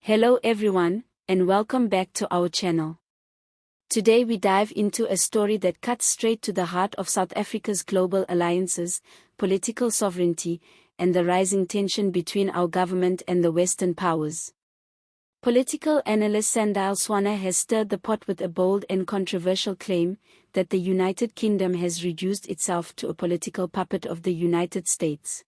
Hello everyone, and welcome back to our channel. Today we dive into a story that cuts straight to the heart of South Africa's global alliances, political sovereignty, and the rising tension between our government and the Western powers. Political analyst Sandile Swana has stirred the pot with a bold and controversial claim that the United Kingdom has reduced itself to a political puppet of the United States.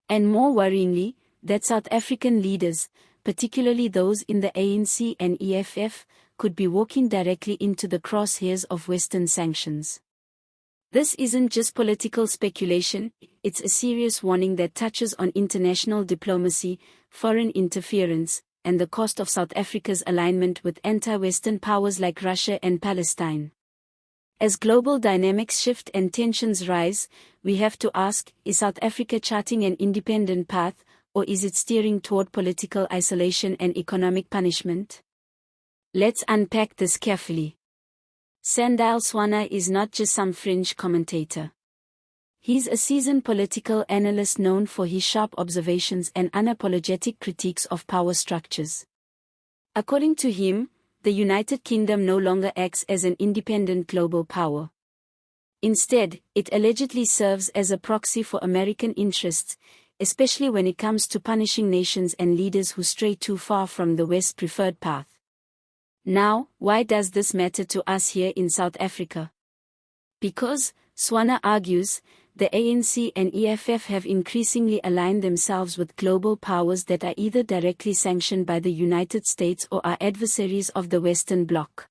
And more worryingly, that South African leaders, particularly those in the ANC and EFF, could be walking directly into the crosshairs of Western sanctions. This isn't just political speculation, it's a serious warning that touches on international diplomacy, foreign interference, and the cost of South Africa's alignment with anti-Western powers like Russia and Palestine. As global dynamics shift and tensions rise, we have to ask, is South Africa charting an independent path, or is it steering toward political isolation and economic punishment? Let's unpack this carefully. Sandile Swana is not just some fringe commentator. He's a seasoned political analyst known for his sharp observations and unapologetic critiques of power structures. According to him, the United Kingdom no longer acts as an independent global power. Instead, it allegedly serves as a proxy for American interests, especially when it comes to punishing nations and leaders who stray too far from the West's preferred path. Now, why does this matter to us here in South Africa? Because, Swana argues, the ANC and EFF have increasingly aligned themselves with global powers that are either directly sanctioned by the United States or are adversaries of the Western Bloc.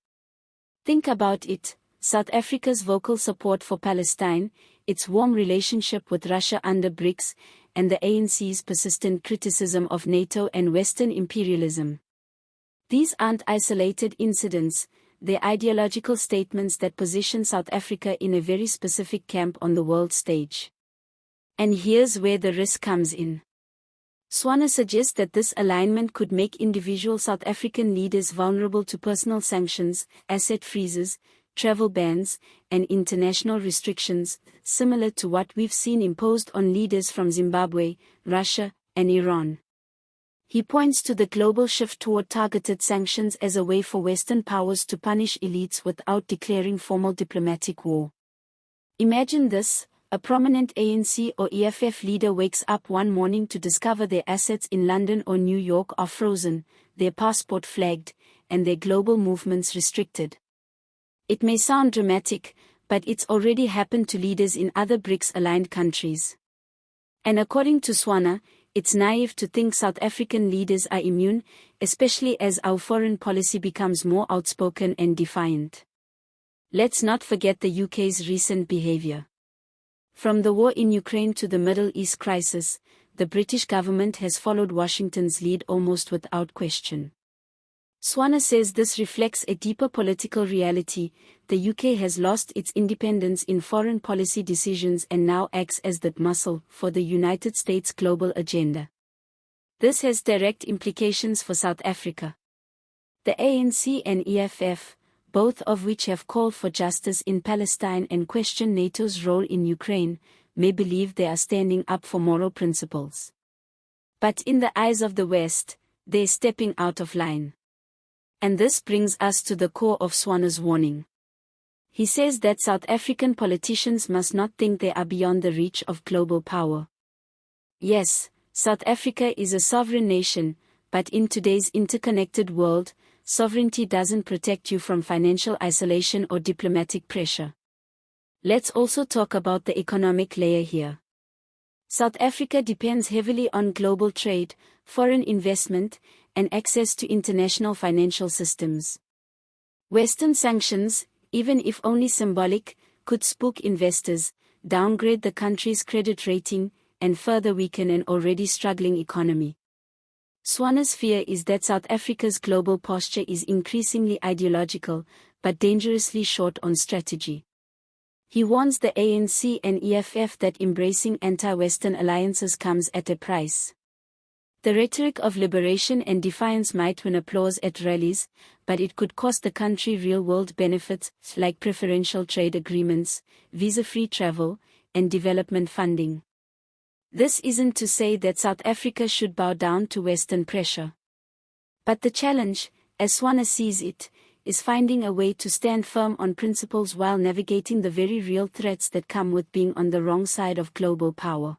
Think about it: South Africa's vocal support for Palestine, its warm relationship with Russia under BRICS, and the ANC's persistent criticism of NATO and Western imperialism. These aren't isolated incidents, they're ideological statements that position South Africa in a very specific camp on the world stage. And here's where the risk comes in. Swana suggests that this alignment could make individual South African leaders vulnerable to personal sanctions, asset freezes, travel bans, and international restrictions, similar to what we've seen imposed on leaders from Zimbabwe, Russia, and Iran. He points to the global shift toward targeted sanctions as a way for Western powers to punish elites without declaring formal diplomatic war. Imagine this: a prominent ANC or EFF leader wakes up one morning to discover their assets in London or New York are frozen, their passport flagged, and their global movements restricted. It may sound dramatic, but it's already happened to leaders in other BRICS-aligned countries. And according to Swana, it's naive to think South African leaders are immune, especially as our foreign policy becomes more outspoken and defiant. Let's not forget the UK's recent behavior. From the war in Ukraine to the Middle East crisis, the British government has followed Washington's lead almost without question. Swana says this reflects a deeper political reality: the UK has lost its independence in foreign policy decisions and now acts as the muscle for the United States' global agenda. This has direct implications for South Africa. The ANC and EFF, both of which have called for justice in Palestine and questioned NATO's role in Ukraine, may believe they are standing up for moral principles. But in the eyes of the West, they're stepping out of line. And this brings us to the core of Swana's warning. He says that South African politicians must not think they are beyond the reach of global power. Yes, South Africa is a sovereign nation, but in today's interconnected world, sovereignty doesn't protect you from financial isolation or diplomatic pressure. Let's also talk about the economic layer here. South Africa depends heavily on global trade, foreign investment, and access to international financial systems. Western sanctions, even if only symbolic, could spook investors, downgrade the country's credit rating, and further weaken an already struggling economy. Swana's fear is that South Africa's global posture is increasingly ideological, but dangerously short on strategy. He warns the ANC and EFF that embracing anti-Western alliances comes at a price. The rhetoric of liberation and defiance might win applause at rallies, but it could cost the country real-world benefits like preferential trade agreements, visa-free travel, and development funding. This isn't to say that South Africa should bow down to Western pressure. But the challenge, as Swana sees it, is finding a way to stand firm on principles while navigating the very real threats that come with being on the wrong side of global power.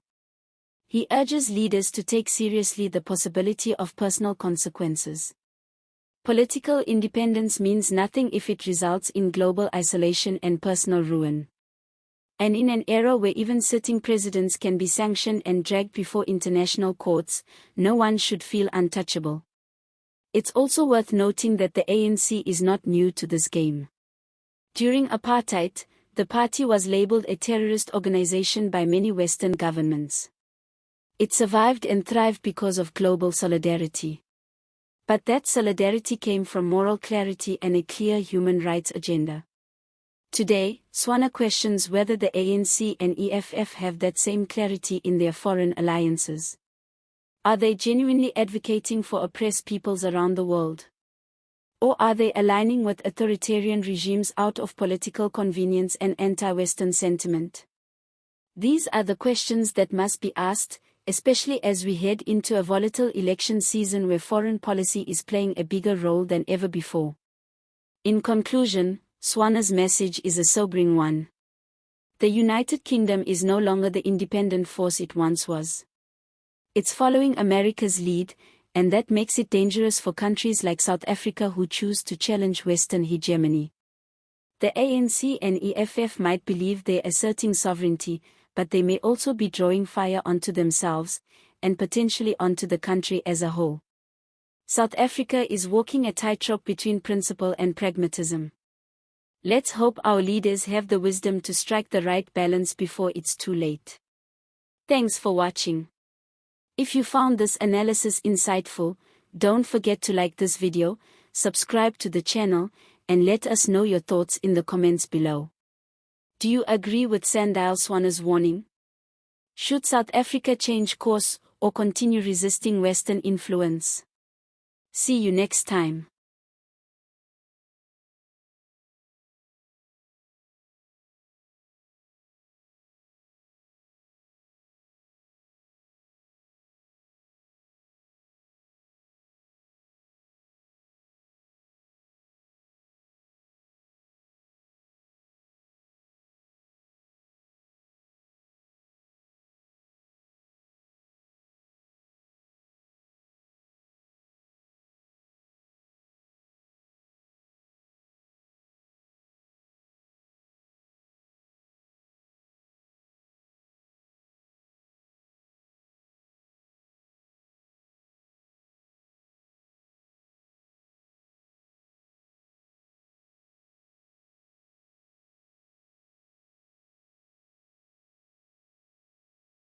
He urges leaders to take seriously the possibility of personal consequences. Political independence means nothing if it results in global isolation and personal ruin. And in an era where even sitting presidents can be sanctioned and dragged before international courts, no one should feel untouchable. It's also worth noting that the ANC is not new to this game. During apartheid, the party was labeled a terrorist organization by many Western governments. It survived and thrived because of global solidarity. But that solidarity came from moral clarity and a clear human rights agenda. Today, Swana questions whether the ANC and EFF have that same clarity in their foreign alliances. Are they genuinely advocating for oppressed peoples around the world? Or are they aligning with authoritarian regimes out of political convenience and anti-Western sentiment? These are the questions that must be asked, especially as we head into a volatile election season where foreign policy is playing a bigger role than ever before. In conclusion, Swana's message is a sobering one. The United Kingdom is no longer the independent force it once was. It's following America's lead, and that makes it dangerous for countries like South Africa who choose to challenge Western hegemony. The ANC and EFF might believe they're asserting sovereignty, but they may also be drawing fire onto themselves, and potentially onto the country as a whole. South Africa is walking a tightrope between principle and pragmatism. Let's hope our leaders have the wisdom to strike the right balance before it's too late. Thanks for watching. If you found this analysis insightful, don't forget to like this video, subscribe to the channel, and let us know your thoughts in the comments below. Do you agree with Sandile Swana's warning? Should South Africa change course or continue resisting Western influence? See you next time.